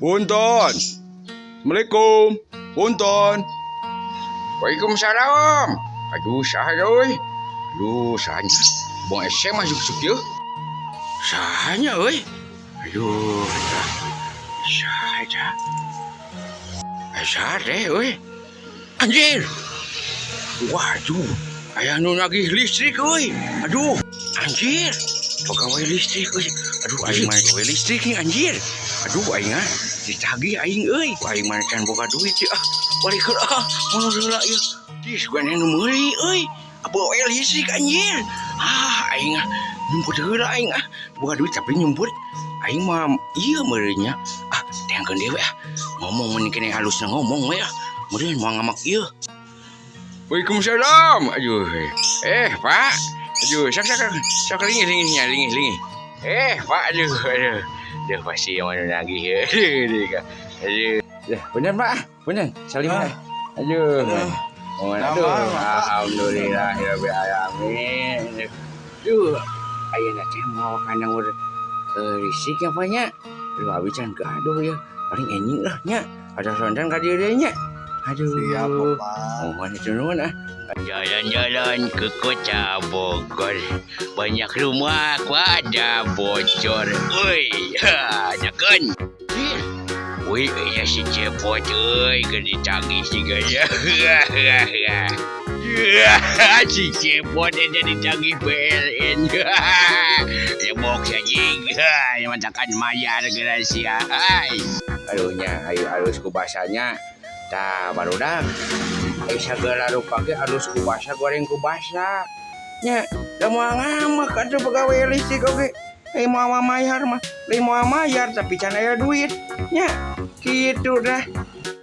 Punten. Assalamualaikum. Punten. Waalaikumsalam. Aduh, saha euy. Aduh, sahanya. Bong SM masuk ya. Sahanya euy. Aduh, saha. Saha teh euy. Anjir. Waduh, aya nu nagih listrik euy. Aduh, anjir. Pegawai listrik euy. Aduh, aing mah pegawai listrik nih anjir. Aduh, aing ditagih aing euy. Aing mah can boga duit sih balik ke mun heula ieu. Dis gua nu meuli euy. Pegawai listrik anjir. Aing nyumput heula aing boga duit tapi nyumput. Aing mah ieu meureunya. Tengkeun dewe ngomong mun kene halusna ngomong we meureun moal ngamak ieu. Waalaikumsalam. Aduh. Pak. Aduh, sak lingih. Pak, aduh. Dah pasti yang mana lagi. Aduh. Bener, Pak. Bener. Salim. Aduh. Alhamdulillah rabbil alamin. Aduh. Ayeuna teh mau kandang risik apa nya? Aduh, abi can gaduh ya. Paling enjing lah nya. Ada sondan ka dieu nya. Aduh. Siap, Pak. Mohon nuhun Jalan-jalan ke kota Bogor, banyak rumah pada bocor. Nyakeun. Wih, ya si cepot keur ditagih juga ya. Si cepot jadi ditagih PLN. Ya box anjing. Ya masakan mayar gracia. Aduh nya, ayo halus ku basanya. Tah barudak. Sagala rupake halus ku basa goreng ku basa. Nya, da moal ngamak atuh pegawai listrik oge. Moal mayar mah, moal mayar tapi can aya duit. Nya, kitu dah.